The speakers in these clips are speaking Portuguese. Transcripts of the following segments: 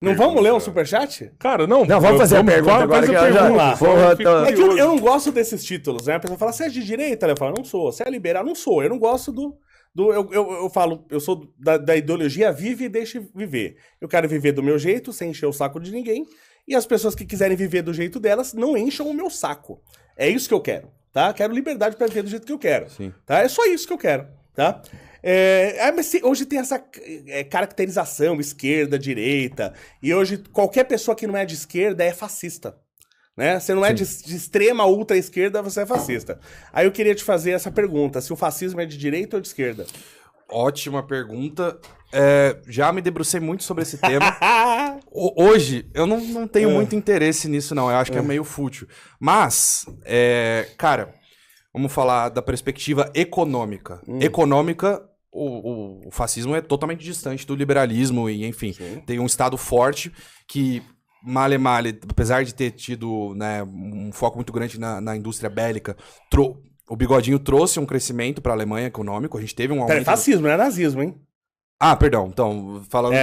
Não vamos ler um superchat? Cara, não. Não, vamos fazer a pergunta agora. Vamos lá. Porra, É que eu não gosto desses títulos, né? A pessoa fala, você é de direita? Eu falo, não sou. Você é liberal? Não sou. Eu não gosto eu falo, eu sou da ideologia vive e deixe viver. Eu quero viver do meu jeito, sem encher o saco de ninguém. E as pessoas que quiserem viver do jeito delas, não encham o meu saco. É isso que eu quero, tá? Quero liberdade pra viver do jeito que eu quero. Sim. Tá? É só isso que eu quero, tá? Mas hoje tem essa caracterização, esquerda, direita, e hoje qualquer pessoa que não é de esquerda é fascista, né? Você não é de extrema ultra esquerda, você é fascista. Aí eu queria te fazer essa pergunta, se o fascismo é de direita ou de esquerda? Ótima pergunta. Já me debrucei muito sobre esse tema. Hoje, eu não tenho muito interesse nisso, não. Eu acho que é meio fútil. Mas, cara, vamos falar da perspectiva econômica. Econômica, o fascismo é totalmente distante do liberalismo e, enfim, tem um Estado forte que, male, apesar de ter tido, né, um foco muito grande na indústria bélica, o Bigodinho trouxe um crescimento para a Alemanha econômico. A gente teve um aumento... fascismo, não é nazismo, hein? Ah, perdão. Então, falando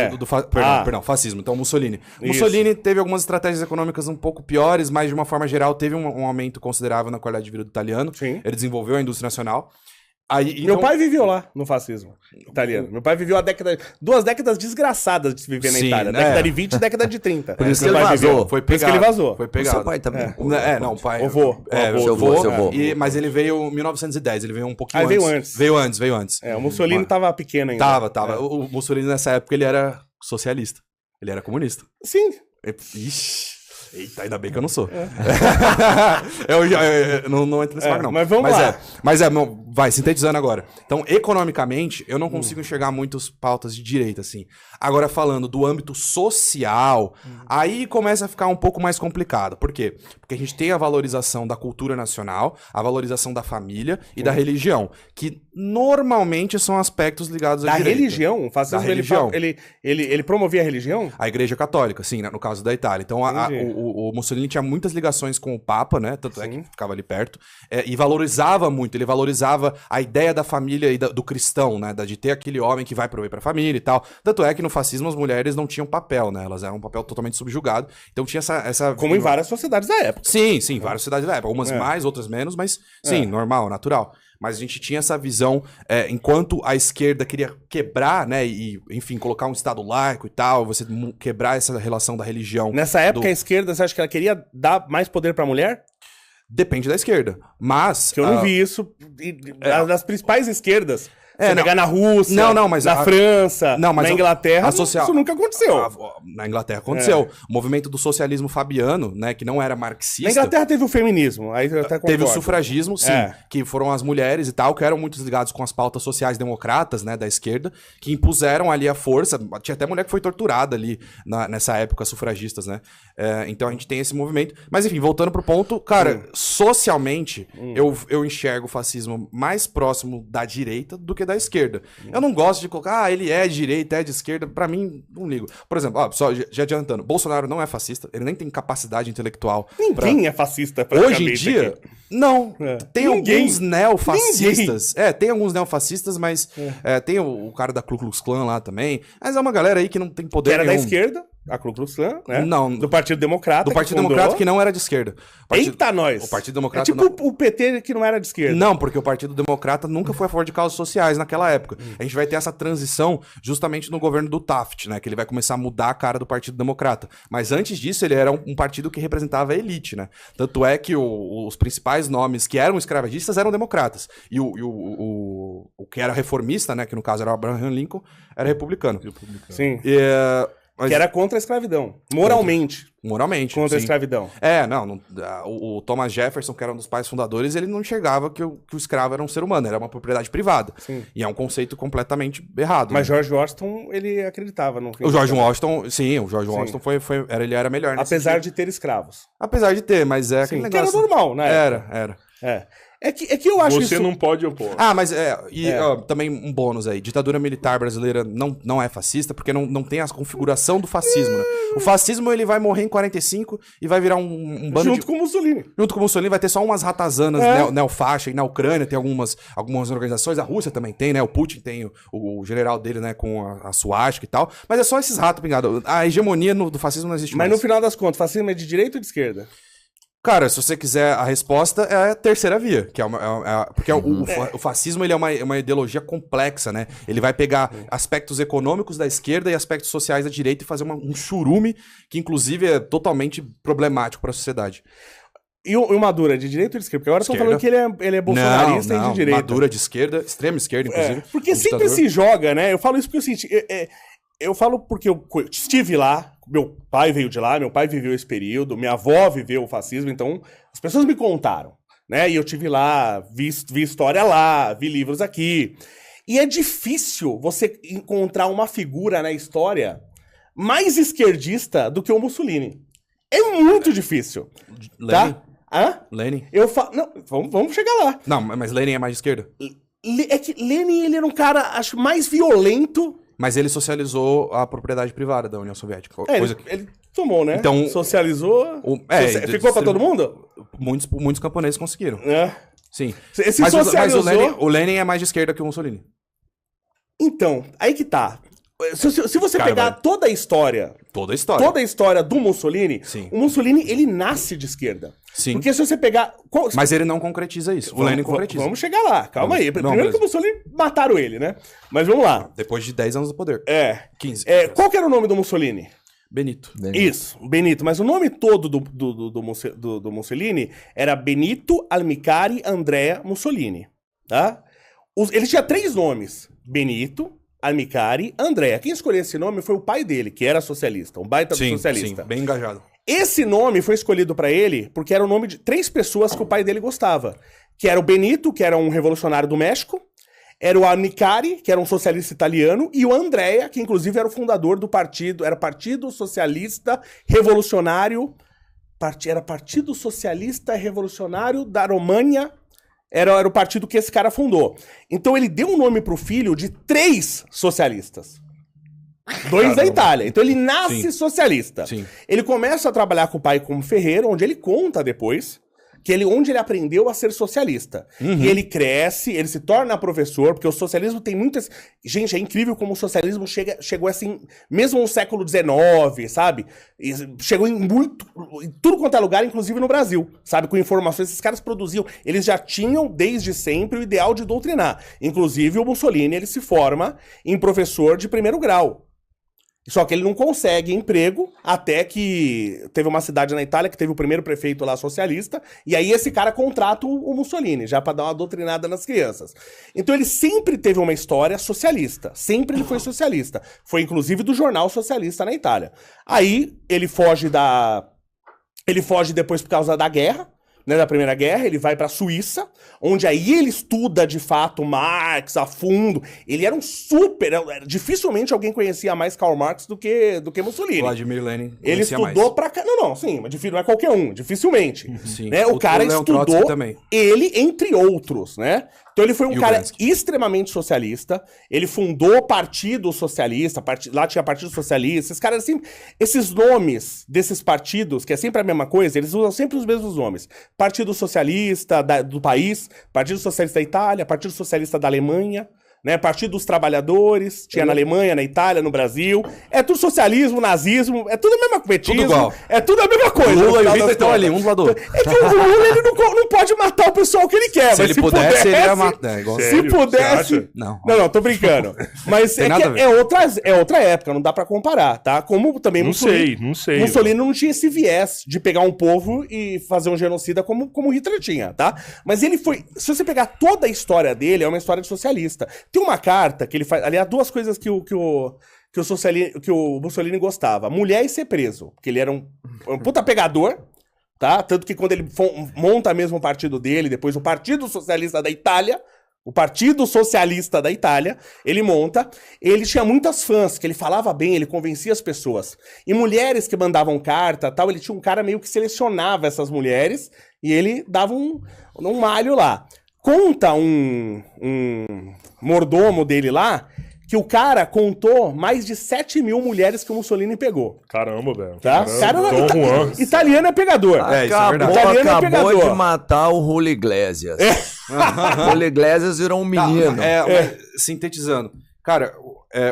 perdão, fascismo. Então, Mussolini. Isso. Mussolini teve algumas estratégias econômicas um pouco piores, mas de uma forma geral teve um aumento considerável na qualidade de vida do italiano. Sim. Ele desenvolveu a indústria nacional. Meu pai viveu lá, no fascismo italiano. Meu pai viveu duas décadas desgraçadas de viver na Itália. Década de 20 e década de 30. Por isso que ele vazou. Por isso que ele vazou. Foi pegado. Seu pai também. Não, o pai... O vô. Seu vô. Mas ele veio em 1910, ele veio um pouquinho antes. Veio antes. O Mussolini tava pequeno ainda. Tava. O Mussolini nessa época ele era socialista. Ele era comunista. Sim. Ixi. Eita, ainda bem que eu não sou. Eu não entro nesse barco, não. Mas vamos lá. Vai, sintetizando agora. Então, economicamente, eu não consigo enxergar muitas pautas de direita, assim. Agora, falando do âmbito social, aí começa a ficar um pouco mais complicado. Por quê? Porque a gente tem a valorização da cultura nacional, a valorização da família e da religião, que normalmente são aspectos ligados à direita. Religião? Da religião. Ele promovia a religião? A Igreja Católica, sim, no caso da Itália. Então, o Mussolini tinha muitas ligações com o Papa, né? Tanto é que ficava ali perto. E valorizava muito. Ele valorizava a ideia da família e do cristão, né? De ter aquele homem que vai prover pra família e tal. Tanto é que no fascismo as mulheres não tinham papel, né? Elas eram um papel totalmente subjugado. Então tinha essa... Como em várias sociedades da época. Sim, várias sociedades da época. Algumas mais, outras menos, mas sim, normal, natural. Mas a gente tinha essa visão, enquanto a esquerda queria quebrar, né, e, enfim, colocar um Estado laico e tal, você quebrar essa relação da religião. Nessa época, a esquerda, você acha que ela queria dar mais poder pra mulher? Depende da esquerda, mas... Que eu não vi isso das principais esquerdas. Você pegar na Rússia, mas na França, na Inglaterra, isso nunca aconteceu. Na Inglaterra aconteceu. O movimento do socialismo fabiano, né, que não era marxista... Na Inglaterra teve o feminismo, aí eu até concordo. Teve o sufragismo, sim, que foram as mulheres e tal, que eram muito ligados com as pautas sociais democratas, né, da esquerda, que impuseram ali a força. Tinha até mulher que foi torturada ali nessa época, sufragistas, né? Então a gente tem esse movimento. Mas enfim, voltando pro ponto, cara, socialmente, eu enxergo o fascismo mais próximo da direita do que da esquerda. Eu não gosto de colocar, ele é de direita, é de esquerda, pra mim, não ligo. Por exemplo, só já adiantando, Bolsonaro não é fascista, ele nem tem capacidade intelectual. Ninguém é fascista, hoje em dia, aqui. Não. Tem alguns neofascistas. Tem alguns neofascistas, mas tem o cara da Ku Klux Klan lá também. Mas é uma galera aí que não tem poder nenhum. Da esquerda, a Ku Klux Klan, né? Não. Do Partido Democrata. Do Partido Democrata que não era de esquerda. Eita, nós! O Partido Democrata é tipo o PT que não era de esquerda. Não, porque o Partido Democrata nunca foi a favor de causas sociais naquela época. A gente vai ter essa transição justamente no governo do Taft, né? Que ele vai começar a mudar a cara do Partido Democrata. Mas antes disso, ele era um partido que representava a elite, né? Tanto é que os principais nomes que eram escravagistas eram democratas. E o que era reformista, né? Que no caso era o Abraham Lincoln, era republicano. Sim. Mas... Que era contra a escravidão. Moralmente. Contra a escravidão. O Thomas Jefferson, que era um dos pais fundadores, ele não enxergava que o escravo era um ser humano, era uma propriedade privada. Sim. E é um conceito completamente errado. Mas George Washington, ele acreditava no fim. O George Washington ele era melhor. Apesar de ter escravos. Apesar de ter, mas aquele negócio... Que era normal, né? Era. É que eu acho Você não pode opor. Mas também um bônus aí. Ditadura militar brasileira não é fascista porque não tem a configuração do fascismo, né? O fascismo, ele vai morrer em 45 e vai virar um bando Junto com o Mussolini. Junto com o Mussolini vai ter só umas ratazanas neofaixa, e na Ucrânia tem algumas organizações, a Rússia também tem, né? O Putin tem o general dele, né, com a suástica e tal. Mas é só esses ratos pingados. A hegemonia do fascismo não existe mais. Mas no final das contas, fascismo é de direita ou de esquerda? Cara, se você quiser a resposta, é a terceira via, que porque o fascismo ele é uma ideologia complexa, né? Ele vai pegar aspectos econômicos da esquerda e aspectos sociais da direita e fazer um churume que, inclusive, é totalmente problemático para a sociedade. E o Maduro é de direita ou de esquerda? Porque agora estão falando que ele é bolsonarista e de direita. Maduro é de esquerda, extrema esquerda, inclusive. Porque sempre se joga, né? Eu falo isso porque é o seguinte, eu falo porque eu estive lá, meu pai veio de lá, meu pai viveu esse período, minha avó viveu o fascismo, então as pessoas me contaram, né? E eu tive lá, vi história lá, vi livros aqui. E é difícil você encontrar uma figura na história mais esquerdista do que o Mussolini. É muito difícil. Lenin? Tá? Hã? Lenin? Não, vamos chegar lá. Não, mas Lenin é mais de esquerda? É que Lenin, ele era um cara, acho, mais violento. Mas ele socializou a propriedade privada da União Soviética. Ele tomou, né? Então, socializou. Ficou pra todo mundo? Muitos camponeses conseguiram. Sim. Mas o Lenin é mais de esquerda que o Mussolini. Então, aí que tá. Se você pegar toda a história... Toda a história do Mussolini, sim. O Mussolini, ele nasce de esquerda. Sim. Porque se você pegar... Mas ele não concretiza isso. O Lenin concretiza. Vamos chegar lá, calma aí. Primeiro que o Mussolini mataram ele, né? Mas vamos lá. Depois de 10 anos do poder. 15. Qual que era o nome do Mussolini? Benito. Isso, Benito. Mas o nome todo do Mussolini era Benito Almicari Andrea Mussolini. Tá? Ele tinha 3 nomes. Benito, Almicari, Andrea. Quem escolheu esse nome foi o pai dele, que era socialista, um baita socialista. Sim, bem engajado. Esse nome foi escolhido pra ele porque era o nome de 3 pessoas que o pai dele gostava. Que era o Benito, que era um revolucionário do México, era o Almicari, que era um socialista italiano, e o Andrea, que inclusive era o fundador do partido, era Partido Socialista Revolucionário, era Partido Socialista Revolucionário da România, era o partido que esse cara fundou. Então ele deu um nome pro filho de 3 socialistas. 2 da Itália. Então ele nasce socialista. Sim. Ele começa a trabalhar com o pai como ferreiro, onde ele conta depois onde ele aprendeu a ser socialista. E ele cresce, ele se torna professor, porque o socialismo tem muitas... Gente, é incrível como o socialismo chegou assim, mesmo no século XIX, sabe? E chegou em tudo quanto é lugar, inclusive no Brasil, sabe? Com informações, esses caras produziam. Eles já tinham, desde sempre, o ideal de doutrinar. Inclusive, o Mussolini, ele se forma em professor de primeiro grau. Só que ele não consegue emprego, até que teve uma cidade na Itália que teve o primeiro prefeito lá socialista, e aí esse cara contrata o Mussolini, já pra dar uma doutrinada nas crianças. Então ele sempre teve uma história socialista, sempre ele foi socialista. Foi inclusive do jornal socialista na Itália. Aí ele foge depois por causa da guerra, né, da Primeira Guerra, ele vai pra Suíça, onde aí ele estuda de fato Marx a fundo. Ele era um dificilmente alguém conhecia mais Karl Marx do que Mussolini. Vladimir Lenin ele estudou pra cá. Não, sim, mas não é qualquer um, dificilmente. Sim. Né? O cara estudou ele, entre outros, né? Então ele foi um cara extremamente socialista, ele fundou o Partido Socialista, lá tinha Partido Socialista, esses caras assim, esses nomes desses partidos, que é sempre a mesma coisa, eles usam sempre os mesmos nomes. Partido Socialista do país, Partido Socialista da Itália, Partido Socialista da Alemanha, né? Partido dos Trabalhadores, tinha na Alemanha, na Itália, no Brasil. É tudo socialismo, nazismo, é tudo a mesma coisa. Tudo igual. É tudo a mesma coisa. O Lula e o Hitler estão ali, um do lado do outro. É que o Lula, ele não pode matar o pessoal que ele quer. Se ele pudesse, ele ia matar. Se pudesse... Não, tô brincando. Mas é outra época, não dá pra comparar, tá? Como também não sei. Mussolini não tinha esse viés de pegar um povo e fazer um genocida como Hitler tinha, tá? Mas ele foi... Se você pegar toda a história dele, é uma história de socialista. Tem uma carta que ele faz... Aliás, 2 coisas que o Mussolini gostava. Mulher e ser preso. Porque ele era um puta pegador, tá? Tanto que quando ele monta mesmo o partido dele, depois o Partido Socialista da Itália, ele monta, ele tinha muitas fãs, que ele falava bem, ele convencia as pessoas. E mulheres que mandavam carta, tal, ele tinha um cara meio que selecionava essas mulheres e ele dava um malho lá. Conta um mordomo dele lá que o cara contou mais de 7 mil mulheres que o Mussolini pegou. Caramba, velho. Tá? Caramba, Dom Juan. Italiano é pegador. isso é verdade. Italiano é Acabou pegador. de matar o Julio Iglesias. O Julio Iglesias virou um menino. Mas, sintetizando. Cara,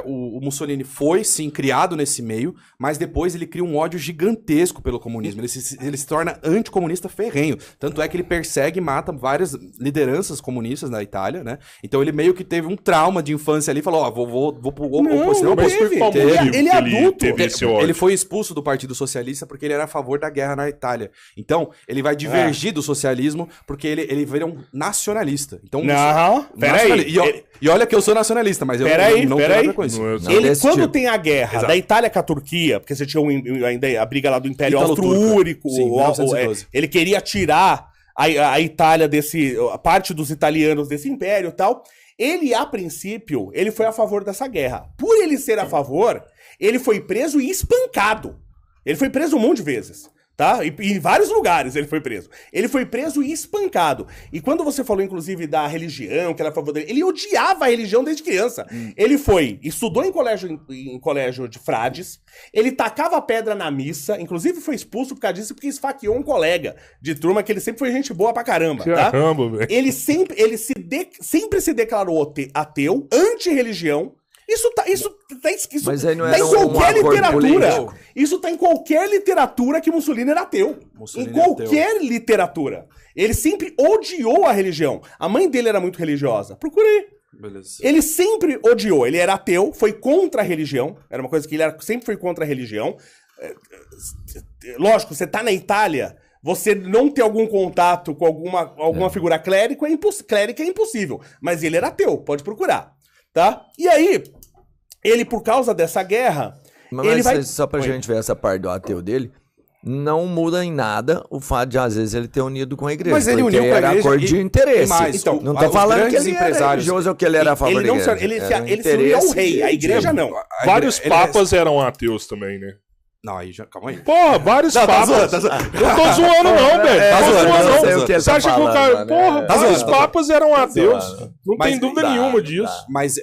o Mussolini foi, sim, criado nesse meio, mas depois ele cria um ódio gigantesco pelo comunismo. Ele se torna anticomunista ferrenho. Tanto é que ele persegue e mata várias lideranças comunistas na Itália, né? Então ele meio que teve um trauma de infância ali e falou, vou pro oposição. Não Mas teve. foi qual Ele é motivo que adulto. teve esse ódio? Ele foi expulso do Partido Socialista porque ele era a favor da guerra na Itália. Então, ele vai divergir do socialismo porque ele vira um nacionalista. Então, Não, peraí. E olha que eu sou nacionalista, mas eu não tenho nada com isso. Não, Ele, desse quando tipo. tem a guerra Exato. da Itália com a Turquia, porque você tinha ainda a briga lá do Império Ítalo-Turca. Austro-Úrico, Sim, 1912. ele queria tirar a Itália a parte dos italianos desse império e tal. Ele, a princípio, ele foi a favor dessa guerra. Por ele ser a favor, ele foi preso e espancado. Ele foi preso um monte de vezes. Tá? E em vários lugares ele foi preso. Ele foi preso e espancado. E quando você falou, inclusive, da religião, que era a favor dele, ele odiava a religião desde criança. Ele estudou em colégio de frades, ele tacava pedra na missa, inclusive foi expulso por causa disso, porque esfaqueou um colega de turma, que ele sempre foi gente boa pra caramba, tá? Caramba, velho. Ele sempre se declarou ateu, anti-religião. Isso Mas aí não tá era em um qualquer acordo literatura. político? Isso tá em qualquer literatura que Mussolini era ateu. Mussolini em qualquer literatura. Ele sempre odiou a religião. A mãe dele era muito religiosa. Procura aí. Beleza. Ele sempre odiou. Ele era ateu, foi contra a religião. Era uma coisa que sempre foi contra a religião. Lógico, você tá na Itália, você não ter algum contato com alguma figura clérica é impossível. Mas ele era ateu, pode procurar. Tá? E aí, ele, por causa dessa guerra, ele vai... Só pra gente ver essa parte do ateu dele, não muda em nada o fato de, às vezes, ele ter unido com a igreja. Mas ele porque uniu com a era igreja acordo de e interesse. mais, Então, não os tô falando que grandes ele era empresários- religioso ou que ele era a favor Ele da não igreja. se, ele, Era um ele se uniu ao interesse rei, a igreja não. Vários Ele- papas eram ateus também, né? Não, aí já... Calma aí. Porra, vários papas. zoando. Eu tô zoando não, velho. Tá Tô zoando, zoando eu não. sei o que ele Você tá acha que o falando, cara... né? Porra, Tá vários zoando. papas eram ateus. zoando. Não Mas tem dúvida dá, nenhuma disso. Mas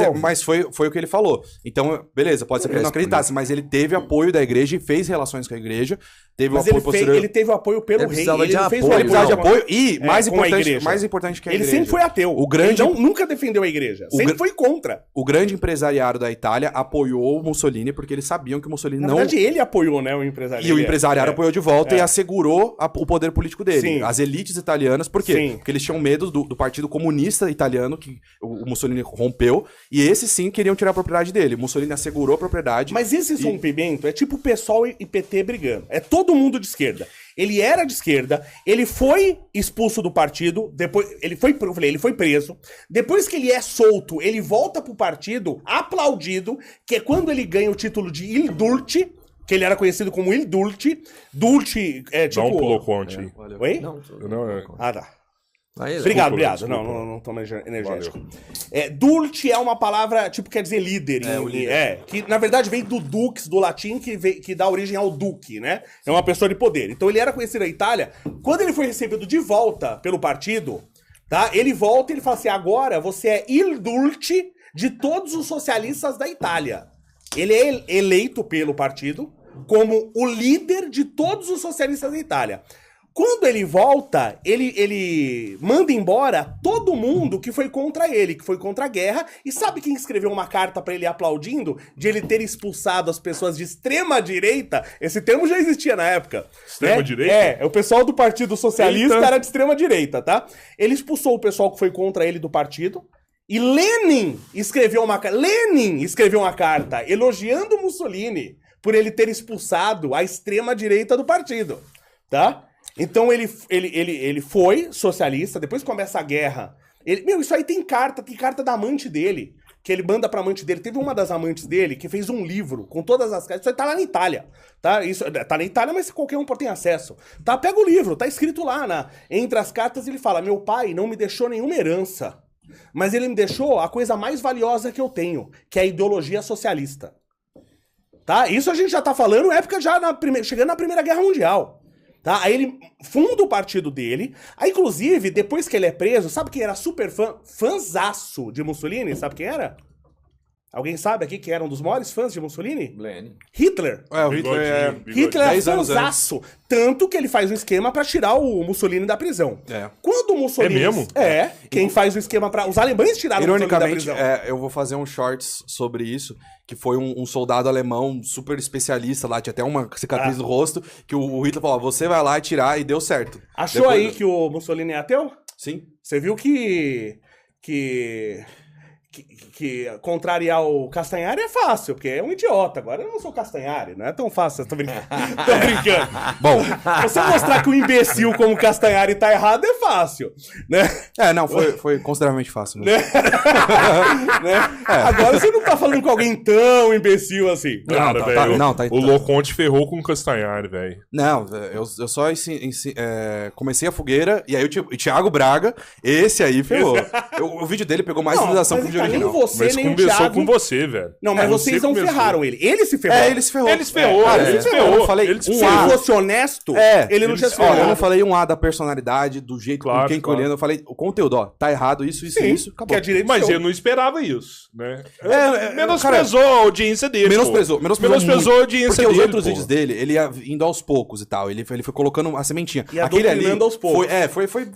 novo. mas foi o que ele falou. Então, beleza, pode ser que ele não acreditasse, mas ele teve apoio da igreja e fez relações com a igreja. Teve o Mas apoio posterior. ele teve o apoio pelo Ele rei. precisava Ele de não fez apoio. o Ele precisava de apoio. apoio e, mais com a igreja. importante que a Ele igreja. sempre foi ateu. O grande- Ele nunca defendeu a igreja. Sempre foi contra. O grande empresariado da Itália apoiou o Mussolini porque eles sabiam que o Mussolini Na não... verdade, ele apoiou, né, o empresário. E o empresariado apoiou de volta É. e assegurou o poder político dele. Sim. As elites italianas, por quê? Sim. Porque eles tinham medo do Partido Comunista Italiano, que o Mussolini rompeu, e esses sim queriam tirar a propriedade dele. O Mussolini assegurou a propriedade. Mas esse rompimento é tipo o PSOL e PT brigando. É todo mundo de esquerda. Ele era de esquerda, ele foi expulso do partido, depois ele foi preso. Depois que ele é solto, ele volta pro partido aplaudido, que é quando ele ganha o título de Il Duce, que ele era conhecido como Il Duce. Dulce é tipo... Dá um pulo conte aí. Oi? Não, Não, é. Ah, tá. Aí, Obrigado, Desculpa, obrigado. desculpa. Não toma energético. Dulce é uma palavra, tipo, quer dizer líder. O líder. Que na verdade vem do dux, do latim, que dá origem ao duque, né? É uma pessoa de poder. Então ele era conhecido na Itália. Quando ele foi recebido de volta pelo partido, tá? Ele volta e ele fala assim, agora você é il dulce de todos os socialistas da Itália. Ele é eleito pelo partido como o líder de todos os socialistas da Itália. Quando ele volta, ele manda embora todo mundo que foi contra ele, que foi contra a guerra. E sabe quem escreveu uma carta pra ele aplaudindo de ele ter expulsado as pessoas de extrema direita? Esse termo já existia na época. Extrema né? direita? É o pessoal do Partido Socialista Eita. era de extrema direita, tá? Ele expulsou o pessoal que foi contra ele do partido. E Lenin escreveu uma carta elogiando Mussolini por ele ter expulsado a extrema direita do partido, tá? Então ele foi socialista, depois começa a guerra. Isso aí tem carta da amante dele, que ele manda pra amante dele. Teve uma das amantes dele que fez um livro com todas as cartas. Isso aí tá lá na Itália, tá? Isso tá na Itália, mas qualquer um tem acesso. Tá? Pega o livro, tá escrito lá, entre as cartas ele fala, meu pai não me deixou nenhuma herança, mas ele me deixou a coisa mais valiosa que eu tenho, que é a ideologia socialista. Tá? Isso a gente já tá falando época já chegando na Primeira Guerra Mundial. Tá? Aí ele funda o partido dele. Aí, inclusive, depois que ele é preso, sabe quem era super fãzaço de Mussolini? Sabe quem era? Alguém sabe aqui que era um dos maiores fãs de Mussolini? Lenin. Hitler. O Hitler é... Hitler é 10 anos fãzaço. Tanto que ele faz um esquema pra tirar o Mussolini da prisão. É. Quando o Mussolini... É mesmo? Quem faz o esquema pra... Os alemães tiraram o Mussolini da Ironicamente, prisão. eu vou fazer um shorts sobre isso, que foi um soldado alemão super especialista lá, tinha até uma cicatriz no rosto, que o Hitler falou, você vai lá tirar, e deu certo. Achou Depois- aí que o Mussolini é ateu? Sim. Você viu que contrariar o Castanhari é fácil, porque é um idiota. Agora eu não sou Castanhari, não é tão fácil, tô brincando. Tô brincando. Bom, Você mostrar que um imbecil como o Castanhari tá errado é fácil, né? não, foi consideravelmente fácil. Né? Agora você não tá falando com alguém tão imbecil assim. Cara, tá- velho, não, tá- o Loconte ferrou com o Castanhari, velho. Não, eu só comecei a fogueira, e aí o Thiago Braga, esse aí ferrou. O vídeo dele pegou mais visualização que o vídeo nem original. você, Mas nem o começou Thiago... com você, velho. Não, mas vocês você não começou. ferraram ele. Ele se ferrou. Ele se ferrou. Ele se ferrou, ele se ferrou. Eu falei Ele se Se ferrou. ele fosse honesto, ele não tinha se Olha, eu ferrado. não falei um A da personalidade, do jeito Claro, com quem claro. olhando, eu falei o conteúdo, ó, tá errado, isso, Sim, isso, que acabou. é direito Mas seu. eu não esperava isso, né? É, Menosprezou a audiência dele, Menosprezou Menosprezou a audiência porque dele, os outros pô. vídeos dele, ele ia indo aos poucos e tal. Ele foi colocando a sementinha. E Aquele ali adoctrinando aos poucos.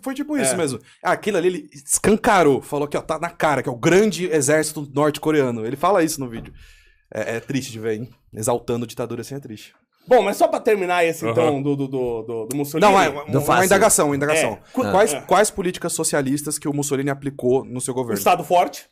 foi tipo isso mesmo. Aquilo ali, ele escancarou. Falou que, ó, tá na cara, que é o grande exército norte-coreano. Ele fala isso no vídeo. É triste de ver, hein? Exaltando ditadura assim é triste. Bom, mas só pra terminar esse, então, do Mussolini... Não, Do uma fascismo. indagação. É. Quais políticas socialistas que o Mussolini aplicou no seu O governo? Estado forte,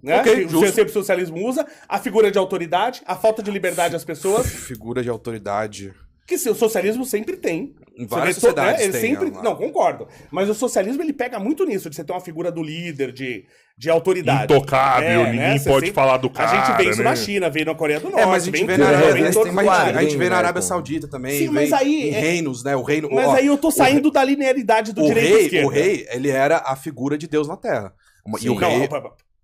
né? Ok, que justo. sempre o socialismo usa, a figura de autoridade, a falta de liberdade às pessoas, Figura de autoridade. que o socialismo sempre tem. Em Você várias vê sociedades ele tem, sempre... né? Não, concordo. Mas o socialismo, ele pega muito nisso, de você ter uma figura do líder, de autoridade. Intocável, ninguém Você pode falar do A cara, gente vê isso né? na China, vê na Coreia do Norte, Mas a gente vê vê em na Cuba, Arábia, vê em mas todo tem mas a gente quadrinho, vê na né, Arábia pô? Saudita também. Sim, mas aí- em reinos, né? O reino. Mas ó, aí eu tô saindo da linearidade do o direito rei, esquerda. o rei, ele era a figura de Deus na Terra. E o Não, rei.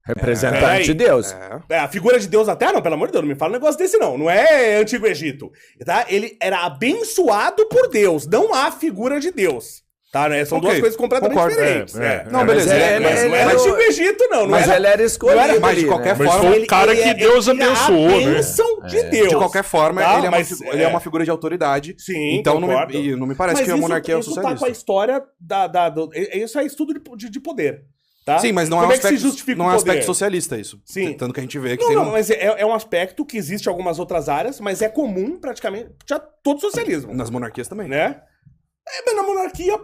Representante peraí. de Deus. A figura de Deus na Terra, não, pelo amor de Deus, não me fala um negócio desse não. Não é Antigo Egito. Tá? Ele era abençoado por Deus, não a figura de Deus. Tá, né? São Ok, duas coisas completamente concordo. diferentes. Não, beleza. Mas ele- Mas não era era o- Antigo Egito, não. Mas era, ele era escolhido. não era- mas de ali, qualquer né? Mas forma, foi o cara que Deus tinha abençoou, a né? bênção de Deus. De qualquer forma, Tá? ele, Mas, ele é uma figura de autoridade. Sim, então concordo. não me parece Mas que a monarquia é o isso tá socialista. com a história isso é estudo de poder. Tá? Sim, mas não Como é um que se aspecto, justifica não é o um poder? aspecto socialista isso. Sim. Tanto que a gente vê que Não, tem não, mas é um aspecto que existe em algumas outras áreas, mas é comum praticamente já todo socialismo, nas monarquias também. né? Mas na monarquia,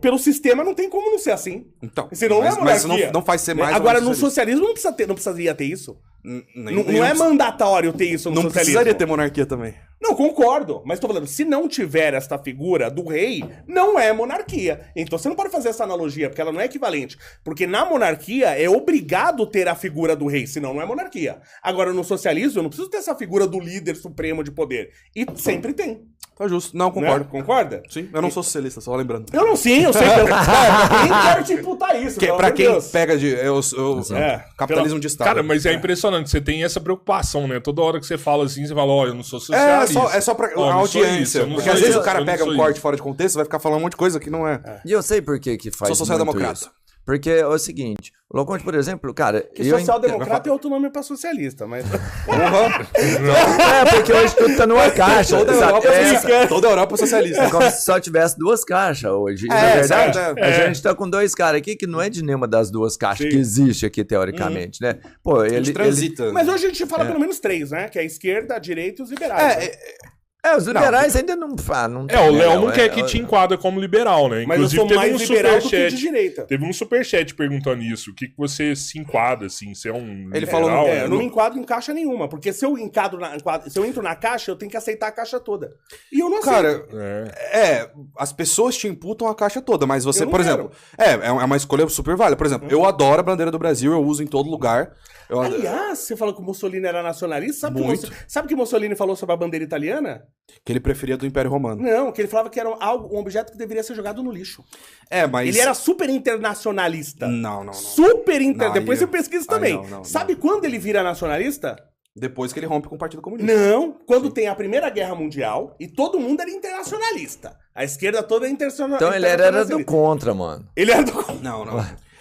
pelo sistema, não tem como não ser assim. Então, Senão não é mas monarquia. não faz ser né? mais. Agora, ou no menos socialismo não precisaria ter isso. socialista. Não é mandatório ter isso no Não socialismo. precisaria ter monarquia também. Não, concordo. Mas tô falando, se não tiver esta figura do rei, não é monarquia. Então você não pode fazer essa analogia, porque ela não é equivalente. Porque na monarquia é obrigado ter a figura do rei, senão não é monarquia. Agora, no socialismo, eu não preciso ter essa figura do líder supremo de poder. E sempre tem. Tá justo. Não, concordo. Né? Concorda? Sim, eu não sou socialista, só lembrando. Eu não, sim, eu sei. Nem quero te imputar isso. pelo Pra amor de quem Deus. pega de. Capitalismo de Estado. Cara, mas é impressionante, você tem essa preocupação, né? Toda hora que você fala assim, você fala, ó, eu não sou socialista. É só pra Ó, eu a não sou isso, audiência. eu não Porque sou às vezes isso, o cara eu não pega sou um corte isso. fora de contexto e vai ficar falando um monte de coisa que não é. E eu sei por que faz Sou social-democrata. muito isso. Porque é o seguinte, o Loconte, por exemplo, cara... Que social-democrata é outro nome pra socialista, mas... É, porque hoje tudo tá numa caixa, Toda sabe? Europa é É, socialista. Toda Europa é socialista. é como se só tivesse duas caixas hoje. Não É, é verdade? certo, A gente tá com dois caras aqui que não é de nenhuma das duas caixas que existe aqui, teoricamente, né? Pô, A gente ele... transita. Mas hoje a gente fala pelo menos três, né? Que é a esquerda, a direita e os liberais. né? os liberais ainda não... não É, o Léo não quer é, que te enquadra como liberal, né? Mas eu Inclusive, sou teve mais um liberal do que de superchat. direita. Teve um superchat perguntando isso. O que você se enquadra, assim? Você é um Ele falou no- liberal? Eu não me enquadro em caixa nenhuma, porque se eu entro na caixa, eu tenho que aceitar a caixa toda. E eu não aceito. Cara, É. as pessoas te imputam a caixa toda, mas você, Eu não por quero. exemplo, é uma escolha super válida. Por exemplo, eu adoro a bandeira do Brasil, eu uso em todo lugar. Aliás, você falou que o Mussolini era nacionalista. Muito. Sabe o que Mussolini falou sobre a bandeira italiana? Que ele preferia do Império Romano. Não, que ele falava que era um objeto que deveria ser jogado no lixo. É, mas... Ele era super internacionalista. Não. Super Não, aí Depois você eu- pesquisa aí também. não. Sabe quando ele vira nacionalista? Depois que ele rompe com o Partido Comunista. Não, quando tem a Primeira Guerra Mundial e todo mundo era internacionalista. A esquerda toda é internacionalista. Então ele era do contra, mano. Ele era do... Não.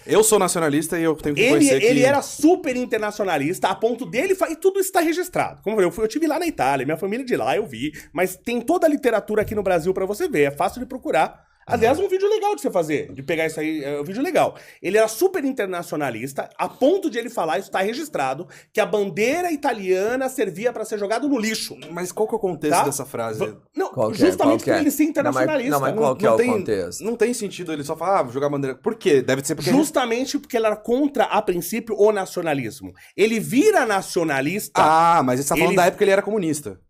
Eu sou nacionalista e eu tenho que reconhecer que... Ele era super internacionalista, a ponto dele... E tudo isso está registrado. Como eu falei, eu tive lá na Itália, minha família de lá, eu vi. Mas tem toda a literatura aqui no Brasil pra você ver. É fácil de procurar. Aliás, um vídeo legal de você fazer, de pegar isso aí, é um vídeo legal. Ele era super internacionalista, a ponto de ele falar, isso tá registrado, que a bandeira italiana servia pra ser jogado no lixo. Mas qual que é o contexto dessa frase? Não, Qual que justamente é? por ele ser internacionalista. Não, mas qual que é o contexto? Não tem sentido ele só falar, jogar bandeira. Por quê? Deve ser porque... Justamente porque ele era contra, a princípio, o nacionalismo. Ele vira nacionalista... Ah, mas você tá falando da época que ele era comunista.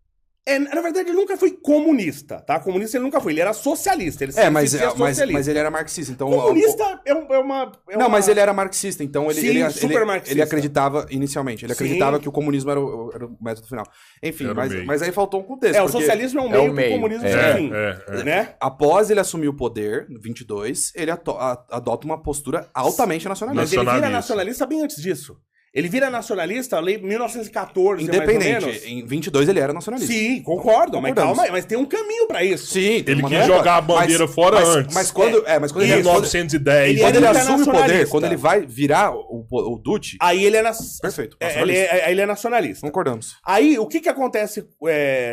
Na verdade, ele nunca foi comunista, tá? Comunista ele nunca foi, ele era socialista. Ele mas socialista. ele era marxista, então... Comunista Não, mas ele era marxista, então super marxista. ele acreditava, inicialmente, ele acreditava Sim. que o comunismo era o método final. Enfim, Era o meio. mas aí faltou um contexto. o socialismo é um meio que o comunismo é o fim, né? Após ele assumir o poder, em 22, ele adota uma postura altamente nacionalista. Mas ele vira Nacionalista. nacionalista bem antes disso. Ele vira nacionalista, lei 1914, Independente, mais ou menos. em 22 ele era nacionalista. Sim, concordo, mas Concordamos. calma aí, mas tem um caminho pra isso. Sim, tem Ele uma quis maneira, jogar a bandeira fora antes. Mas quando ele... 1910. Ele Quando é ele assume o poder, internacionalista. quando ele vai virar o Duce, Aí ele é perfeito, ele é nacionalista. concordamos. Aí, o que acontece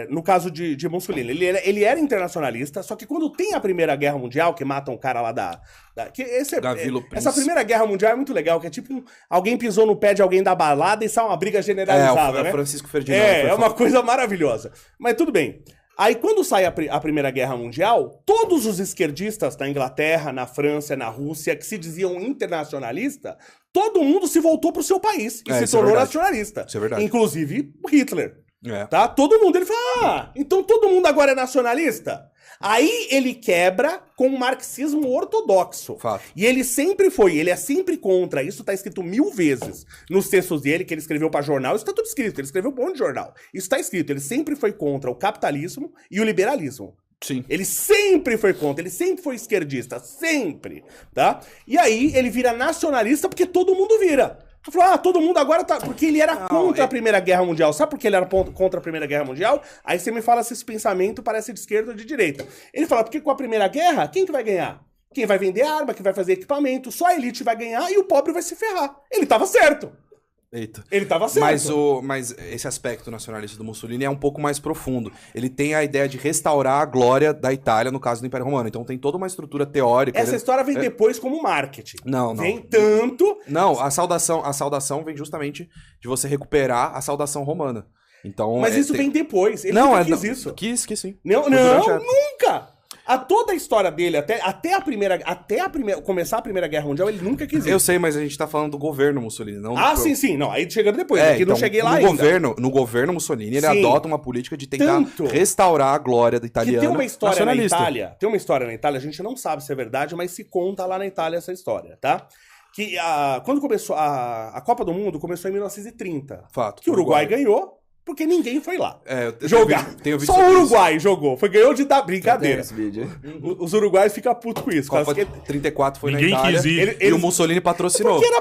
no caso de Mussolini? Ele era internacionalista, só que quando tem a Primeira Guerra Mundial, que matam um cara lá Gavrilo Princip. essa Primeira Guerra Mundial é muito legal, que é tipo, alguém pisou no pé de alguém da balada e sai uma briga generalizada, né? Francisco Ferdinando. É uma coisa maravilhosa. Mas tudo bem. Aí, quando sai a Primeira Guerra Mundial, todos os esquerdistas na Inglaterra, na França, na Rússia, que se diziam internacionalistas, todo mundo se voltou pro seu país e se isso é tornou verdade. nacionalista. Isso é verdade. Inclusive Hitler. É. Tá? Todo mundo. Ele fala, então todo mundo agora é nacionalista? Aí ele quebra com o marxismo ortodoxo. Fato. E ele é sempre contra. Isso tá escrito 1000 vezes nos textos dele, que ele escreveu pra jornal. Isso tá tudo escrito, ele escreveu pra um monte de jornal. Isso tá escrito, ele sempre foi contra o capitalismo e o liberalismo. Sim. Ele sempre foi contra, ele sempre foi esquerdista, sempre, tá? E aí ele vira nacionalista porque todo mundo vira. Tu falou, todo mundo agora tá... Porque ele era contra a Primeira Guerra Mundial. Sabe por que ele era contra a Primeira Guerra Mundial? Aí você me fala se esse pensamento parece de esquerda ou de direita. Ele fala, porque com a Primeira Guerra, quem que vai ganhar? Quem vai vender arma, quem vai fazer equipamento, só a elite vai ganhar e o pobre vai se ferrar. Ele tava certo. Eita. Ele tava certo. Mas esse aspecto nacionalista do Mussolini é um pouco mais profundo. Ele tem a ideia de restaurar a glória da Itália, no caso do Império Romano. Então tem toda uma estrutura teórica. Essa história vem depois como marketing. Não. Vem tanto... Não, a saudação vem justamente de você recuperar a saudação romana. Então, Mas isso vem depois. Ele não, nunca quis isso. Quis sim. Não, Durante a- nunca! Toda a história dele, até começar a Primeira Guerra Mundial, ele nunca quis isso. Eu sei, mas a gente tá falando do governo Mussolini, não do... Sim. Não, aí chegando depois, que então, não cheguei lá no ainda. No governo Mussolini, ele Sim. adota uma política de tentar Tanto restaurar a glória da Que italiana tem uma história na nacionalista. Itália, a gente não sabe se é verdade, mas se conta lá na Itália essa história, tá? Que quando começou a Copa do Mundo, começou em 1930. Fato. Que o Uruguai ganhou, porque ninguém foi lá eu jogar. tenho visto Só o sobre isso. Uruguai jogou, ganhou de dar brincadeira. Tem esse vídeo. Os uruguaios ficam putos com isso. Copa Porque 34 foi Ninguém na Itália quis ir. e o Mussolini patrocinou. era a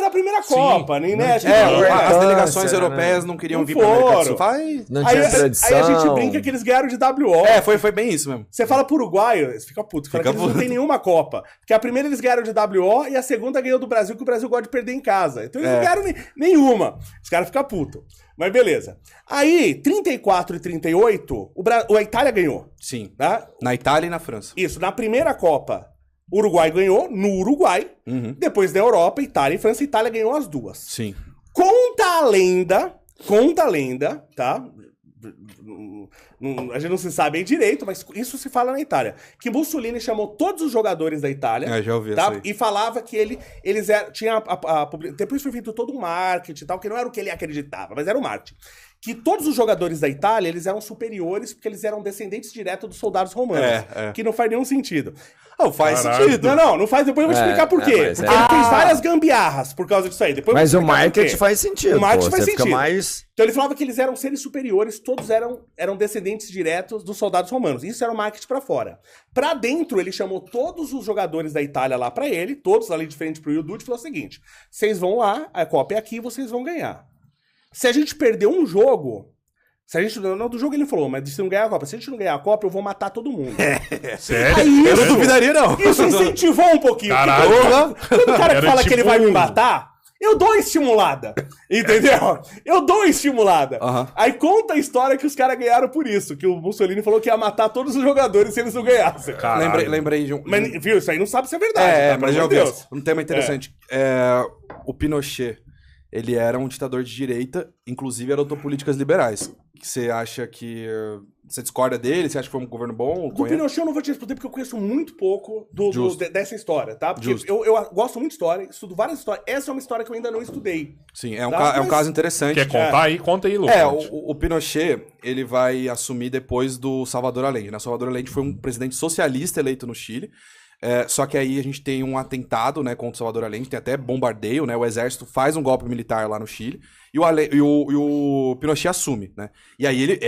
primeira Copa, nem né? as importância, delegações né? eurupeias não queriam Não vir pra América do foram. Sul. Faz... Não Aí tinha a tradição. gente brinca que eles ganharam de WO. Foi bem isso mesmo. Você fala pro uruguaio, eles ficam putos. Fala que eles não tem nenhuma Copa. Porque a primeira eles ganharam de WO e a segunda ganhou do Brasil, que o Brasil gosta de perder em casa. Então eles não ganharam nenhuma. Os caras ficam putos. Mas beleza. Aí, 34 e 38, a Itália ganhou. Sim. Tá? Na Itália e na França. Isso, na primeira Copa, o Uruguai ganhou no Uruguai. Depois da Europa, Itália e França, a Itália ganhou as duas. Sim. Conta a lenda, tá? A gente não se sabe bem direito, mas isso se fala na Itália. Que Mussolini chamou todos os jogadores da Itália. Já ouvi tá? isso aí. E falava que eles eram. Depois foi feito todo um marketing e tal, que não era o que ele acreditava, mas era o marketing. Que todos os jogadores da Itália, eles eram superiores porque eles eram descendentes diretos dos soldados romanos. Que não faz nenhum sentido. Faz Caralho. sentido. Não faz. Depois eu vou explicar por quê. mas Porque ele fez várias gambiarras por causa disso aí. Depois eu Mas vou o explicar por quê. marketing faz sentido. O marketing pô. faz Você fica sentido. mais... Então ele falava que eles eram seres superiores, todos eram descendentes diretos dos soldados romanos. Isso era o marketing pra fora. Pra dentro, ele chamou todos os jogadores da Itália lá pra ele, todos ali de frente pro Iuducci, e falou o seguinte: vocês vão lá, a Copa é aqui, vocês vão ganhar. Se a gente perder um jogo, Se a gente, não do jogo ele falou, mas se não ganhar a Copa, se a gente não ganhar a Copa, eu vou matar todo mundo. Sério? Aí Eu não isso, duvidaria, não. isso incentivou um pouquinho. Caralho. Quando o cara que Era fala que ele tipo vai me um- matar, eu dou uma estimulada. Entendeu? Eu dou uma estimulada. Aham. Aí conta a história que os caras ganharam por isso. Que o Mussolini falou que ia matar todos os jogadores se eles não ganhassem. Caralho. Lembrei de um... Mas, viu, isso aí não sabe se é verdade. tá? mas já Pelo amor ouvi. de Deus. Um tema interessante. O Pinochet, ele era um ditador de direita, inclusive adotou políticas liberais. Você acha que... Você discorda dele? Você acha que foi um governo bom? Do Pinochet eu não vou te responder porque eu conheço muito pouco Justo. dessa história, tá? Porque Justo. eu gosto muito de história, estudo várias histórias. Essa é uma história que eu ainda não estudei. Sim, é um, Tá, é um mas- caso interessante. Quer contar aí? Conta aí, Lucas. O Pinochet, ele vai assumir depois do Salvador Allende, né? Salvador Allende foi um presidente socialista eleito no Chile. Só que aí a gente tem um atentado, né, contra o Salvador Allende, tem até bombardeio, né? O exército faz um golpe militar lá no Chile e o Pinochet assume, né? E aí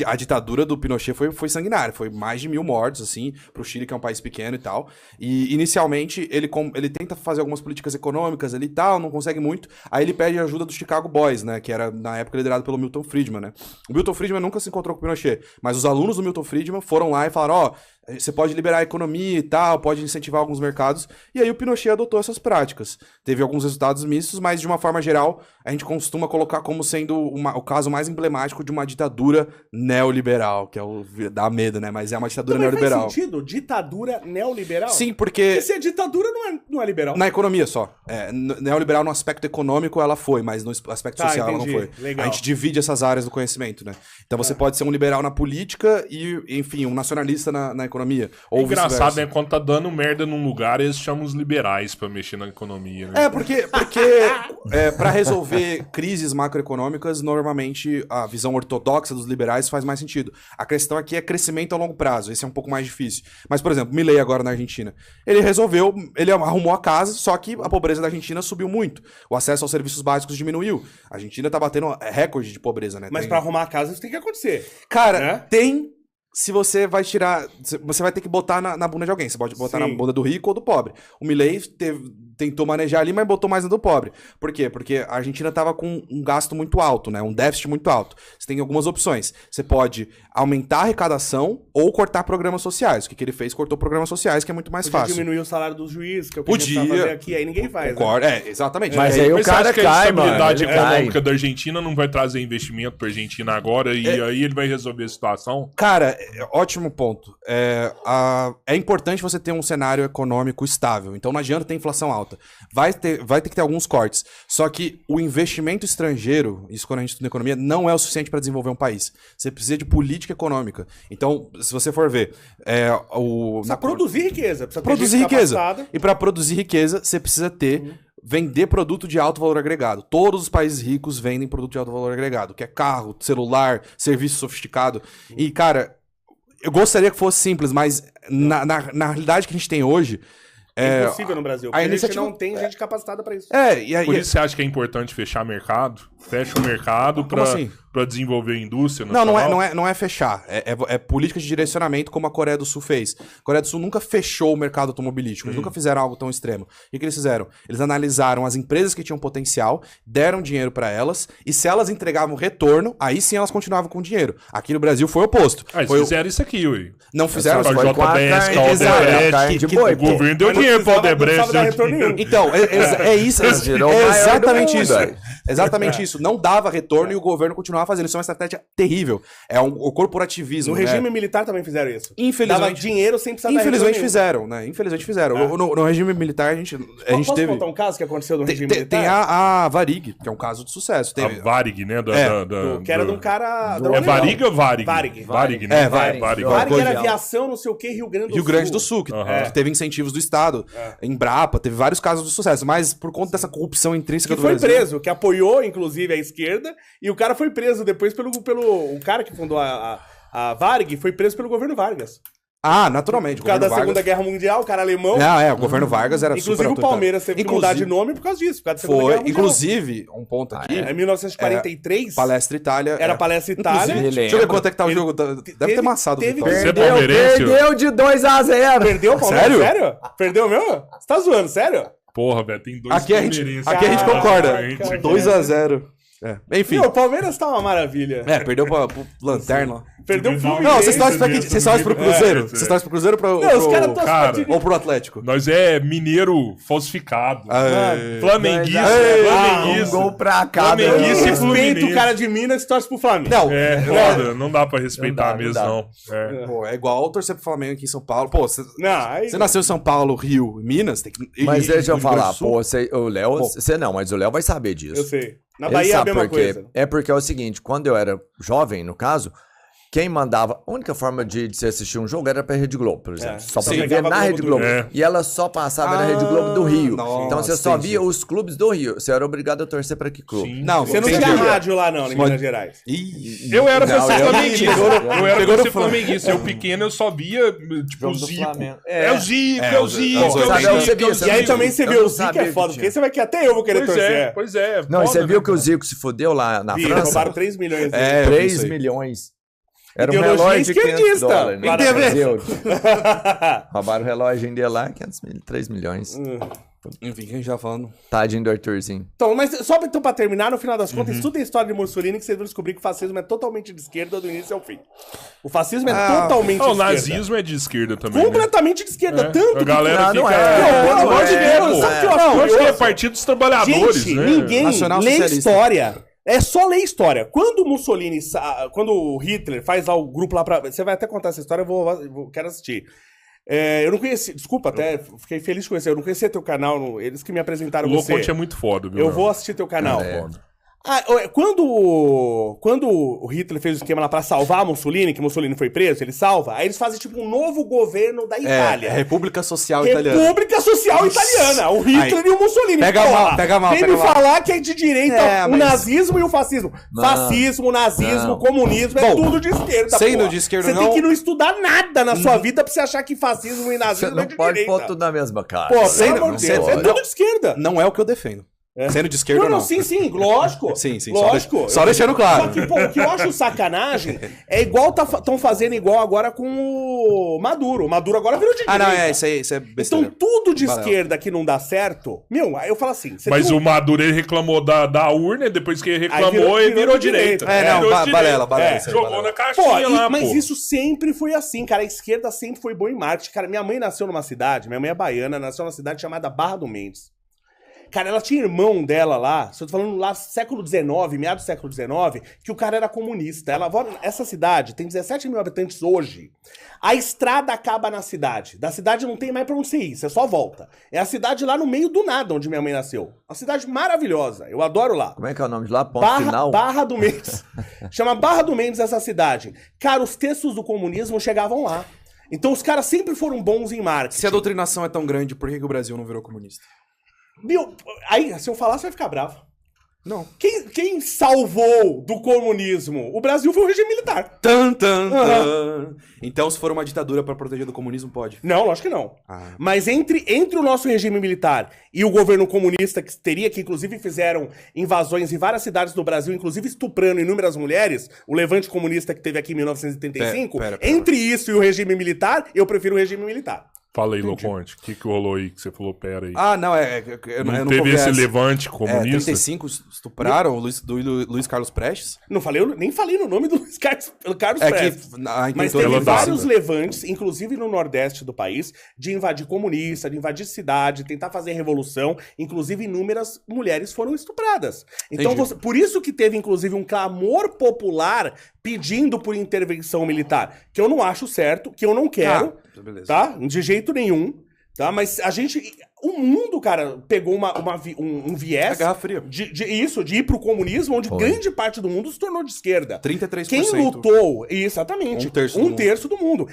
a ditadura do Pinochet foi sanguinária, foi mais de 1.000 mortos, assim, pro Chile, que é um país pequeno e tal. E inicialmente ele tenta fazer algumas políticas econômicas ali e tal, não consegue muito. Aí ele pede ajuda do Chicago Boys, né? Que era na época liderado pelo Milton Friedman, né? O Milton Friedman nunca se encontrou com o Pinochet, mas os alunos do Milton Friedman foram lá e falaram: você pode liberar a economia e tal, pode incentivar alguns mercados. E aí o Pinochet adotou essas práticas. Teve alguns resultados mistos, mas de uma forma geral, a gente costuma colocar como sendo o caso mais emblemático de uma ditadura neoliberal, que dá medo, né? Mas é uma ditadura Também neoliberal. faz sentido? Ditadura neoliberal? Sim, porque Porque se é ditadura, não é liberal. na economia só. Neoliberal no aspecto econômico ela foi, mas no aspecto Tá, social entendi. ela não foi. Legal. A gente divide essas áreas do conhecimento, né? Então você pode ser um liberal na política e, enfim, um nacionalista na economia. Ou Engraçado, vice-versa. né? Quando tá dando merda num lugar, eles chamam os liberais pra mexer na economia, né? Porque para resolver crises macroeconômicas, normalmente a visão ortodoxa dos liberais faz mais sentido. A questão aqui é crescimento a longo prazo, esse é um pouco mais difícil. Mas, por exemplo, Milei agora na Argentina, ele arrumou a casa, só que a pobreza da Argentina subiu muito. O acesso aos serviços básicos diminuiu. A Argentina tá batendo recorde de pobreza, né? Mas pra arrumar a casa isso tem que acontecer. Cara, né? tem... Se você vai tirar... Você vai ter que botar na bunda de alguém. Você pode botar Sim. na bunda do rico ou do pobre. O Milei tentou manejar ali, mas botou mais na do pobre. Por quê? Porque a Argentina tava com um gasto muito alto, né? Um déficit muito alto. Você tem algumas opções. Você pode aumentar a arrecadação ou cortar programas sociais. O que ele fez? Cortou programas sociais, que é muito mais Podia fácil. diminuir o salário dos juízes, que é o que Podia. a gente tá fazendo aqui, aí ninguém faz. Né? Concordo. Exatamente. Mas E aí o Mas você cara acha que a cai, estabilidade mano, ele econômica cai. da Argentina não vai trazer investimento pra Argentina agora e aí ele vai resolver a situação? Cara, ótimo ponto. É importante você ter um cenário econômico estável. Então não adianta ter inflação alta. Vai ter que ter alguns cortes. Só que o investimento estrangeiro, isso quando a gente estuda economia, não é o suficiente para desenvolver um país. Você precisa de política econômica. Então, se você for ver... Precisa produzir riqueza. Precisa ter Produzir gente riqueza. capacitada. E para produzir riqueza, você precisa ter... Vender produto de alto valor agregado. Todos os países ricos vendem produto de alto valor agregado, que é carro, celular, serviço sofisticado. E, cara, eu gostaria que fosse simples, mas na realidade que a gente tem hoje... É impossível no Brasil. a Porque a gente iniciativa- não tem gente capacitada pra isso. Por isso você acha que é importante fechar mercado? Fecha o mercado Como assim? pra desenvolver a indústria Não nacional? é fechar. É política de direcionamento como a Coreia do Sul fez. A Coreia do Sul nunca fechou o mercado automobilístico. Eles nunca fizeram algo tão extremo. O que eles fizeram? Eles analisaram as empresas que tinham potencial, deram dinheiro pra elas, e se elas entregavam retorno, aí sim elas continuavam com dinheiro. Aqui no Brasil foi o oposto. Eles Foi fizeram isso aqui, ué. Não fizeram... Essa Foi com a JBS, carne, com a exato, Odebrecht, a carne de que- boi, O governo deu Mas não dinheiro pra precisava- não Odebrecht. precisava dar retorno nenhum. Então, é isso. Virou o maior Exatamente do mundo, isso. velho. Exatamente isso. Não dava retorno e o governo continuava fazendo. Isso é uma estratégia terrível. É o corporativismo. No né? regime militar também fizeram isso. Infelizmente- Dava dinheiro sem precisar dar Infelizmente retorno fizeram, né? Infelizmente fizeram. No regime militar a gente nenhum. teve. Posso contar um caso que aconteceu no regime militar? Tem a Varig, que é um caso de sucesso. A Teve... Varig, né? Que era de um cara... É Varig ou Varig? Varig. Varig, né? É, Varig. Varig. Varig. Varig era Coisa. aviação, não sei o que, Rio Grande do Sul. Rio Grande do Sul, que Aham. teve incentivos do Estado, Embrapa, teve vários casos de sucesso, mas por conta dessa corrupção intrínseca Que do foi Brasil... preso, que apoiou, inclusive, a esquerda, e o cara foi preso depois pelo o cara que fundou a Varig foi preso pelo governo Vargas. Ah, naturalmente. Por causa da o governo Segunda Vargas... Guerra Mundial, o cara alemão. Não, o governo Vargas era Inclusive super o autoritário. Palmeiras teve que mudar de nome por causa disso, por causa da Segunda Foi, Guerra Mundial. inclusive, um ponto aqui, Em 1943, Palestra Itália... era Palestra Itália. Inclusive, Deixa eu ver quanto é que tá o Ele- jogo. Deve teve- ter amassado o teve- Vitória. Você é palmeirense? Perdeu de 2-0. Perdeu o Palmeiras? Sério? Sério? Perdeu mesmo? Você tá zoando, sério? Porra, velho, tem dois Aqui a gente palmeirenses. concorda. Caraca, 2-0. Enfim. Meu, o Palmeiras tá uma maravilha. Perdeu pro Lanterna. Perdeu o Fluminense. Não, vocês torcem pra quem? Vocês torcem pro Cruzeiro? Vocês torcem pro Cruzeiro ou Não, os caras pro... torcem Ou pro Atlético? Nós é mineiro falsificado. Aê. Flamenguista. Um gol pra cá. Flamenguista Eu e respeito Fluminense. o cara de Minas e torce pro Flamengo. Não, É, foda. Não dá pra respeitar Não dá, mesmo, não não. É. pô, é igual torcer pro Flamengo aqui em São Paulo. Pô, você Não, nasceu em São Paulo, Rio, Minas, tem que... Mas deixa eu Rio Grande falar, do Sul. pô, o Léo, você não, mas o Léo vai saber disso. eu sei. Na Ele Bahia é a sabe mesma por quê. coisa. É porque é o seguinte, quando eu era jovem, no caso, quem mandava, a única forma de você assistir um jogo era pra Rede Globo, por exemplo. Só pra sim. ver Pegava na Globo Rede do Globo. Rio. É. E ela só passava na Rede Globo do Rio. Nossa, Então você só entendi. via os clubes do Rio. Você era obrigado a torcer pra que clube? Sim. Não, Você não entendi. tinha rádio lá, não, em Minas Gerais. Ih, Eu era pra Não, ser eu- flamenguista. pegou no- Eu era pegou pra no ser Flamengo. flamenguista. Eu pequeno, eu só via, tipo, Jogo o do Zico. Flamengo. É o Zico, é o Zico, Sabe, é o você Zico. viu, é o você E aí Zico. também você Eu vê não o Zico sabia é que foda, tinha. porque você vai que até eu vou querer torcer. Pois é. Não, e você foda, viu né, que o cara? Zico se fudeu lá na Vi, França? roubaram 3 milhões. eu vi 3 isso aí. milhões. Era um Ideologia relógio de 500 esquerdista. dólares. Lá na França. França. Euros. Roubaram o relógio dele lá, 3 milhões. Enfim, quem já falando? Tadinho do Arthurzinho. Então, mas só então, pra terminar, no final das contas, estuda a história de Mussolini que vocês vão descobrir que o fascismo é totalmente de esquerda do início ao fim. O fascismo é totalmente Ah, o de esquerda. nazismo é de esquerda também, né? Completamente de esquerda, É. tanto A galera Não, fica... não é. Pelo amor de é, Deus, pô. sabe o que eu Não, acho acho que é curioso? Partido dos Trabalhadores, Gente, né? ninguém Nacional lê Socialista. história. É só ler história. Quando o Mussolini, quando o Hitler faz lá o grupo lá pra... Você vai até contar essa história, quero assistir. Eu não conheci, desculpa, até fiquei feliz de conhecer. Eu não conhecia teu canal, eles que me apresentaram O você. Loconte é muito foda, viu? Eu meu? vou assistir teu canal. Foda. Quando o Hitler fez o esquema lá pra salvar Mussolini, que Mussolini foi preso, ele salva, aí eles fazem tipo um novo governo da Itália. República Social Italiana. República Social Italiana. O Hitler Aí. e o Mussolini. Pega Porra, mal, pega mal, Vem pega me mal. falar que é de direita É, o mas- nazismo e o fascismo. Não. Fascismo, nazismo, Não. comunismo, é Bom, tudo de esquerda. sendo porra. de esquerda Você não- tem que não estudar nada na sua vida pra você achar que fascismo e Você nazismo não é de pode direita. pôr tudo na mesma cara. Pô, Sendo- pelo amor de Deus, sendo- é não- tudo de esquerda. Não é o que eu defendo. Sendo de esquerda, Não, não. sim, lógico. Sim, lógico. só deixando claro. Só que, pô, o que eu acho sacanagem é igual estão fazendo igual agora com o Maduro. O Maduro agora virou de Ah, não, direita. isso é Então besteira. tudo de Balela. esquerda que não dá certo, meu, aí eu falo assim... você Mas tem o Maduro, ele reclamou da urna, depois que ele reclamou, Aí ele virou direita. É, não, Virou direita. balela, É, isso aí, Jogou balela. na Pô, caixinha lá, mas pô. isso sempre foi assim, cara. A esquerda sempre foi boa em marketing. Cara, minha mãe nasceu numa cidade, minha mãe é baiana, nasceu numa cidade chamada Barra do Mendes. Cara, ela tinha irmão dela lá, se eu tô falando lá século XIX, meados do século XIX, que o cara era comunista. Essa cidade tem 17 mil habitantes hoje. A estrada acaba na cidade. Da cidade não tem mais pra onde você ir, você só volta. É a cidade lá no meio do nada onde minha mãe nasceu. Uma cidade maravilhosa, eu adoro lá. Como é que é o nome de lá? Ponto final? Barra do Mendes. Chama Barra do Mendes essa cidade. Cara, os textos do comunismo chegavam lá. Então os caras sempre foram bons em marketing. Se a doutrinação é tão grande, por que o Brasil não virou comunista? Meu, aí, se eu falar, você vai ficar bravo. Não. Quem salvou do comunismo? O Brasil foi o regime militar. Tan, tan, tan. Então, se for uma ditadura pra proteger do comunismo, pode. Não, lógico que não. Ah. Mas entre o nosso regime militar e o governo comunista, que teria, que inclusive fizeram invasões em várias cidades do Brasil, inclusive estuprando inúmeras mulheres, o levante comunista que teve aqui em 1985, Pera. entre isso e o regime militar, eu prefiro o regime militar. Fala aí, Loconte, o que rolou aí que você falou, pera aí? Ah, não, eu não não teve converso. esse levante comunista? 35 estupraram o Luiz Carlos Prestes? Não falei, nem falei no nome do Luiz Carlos É Prestes. que Mas tentou teve levantar. vários levantes, inclusive no Nordeste do país, de invadir comunista, de invadir cidade, tentar fazer revolução. Inclusive, inúmeras mulheres foram estupradas. Então, Entendi. por isso que teve, inclusive, um clamor popular pedindo por intervenção militar. Que eu não acho certo, que eu não quero, beleza. tá? De jeito nenhum. Tá? Mas a gente... O mundo, cara, pegou um viés... A Guerra Fria. de ir pro comunismo, onde grande parte do mundo se tornou de esquerda. 33%. Quem lutou... Exatamente. Um terço do mundo. terço do mundo.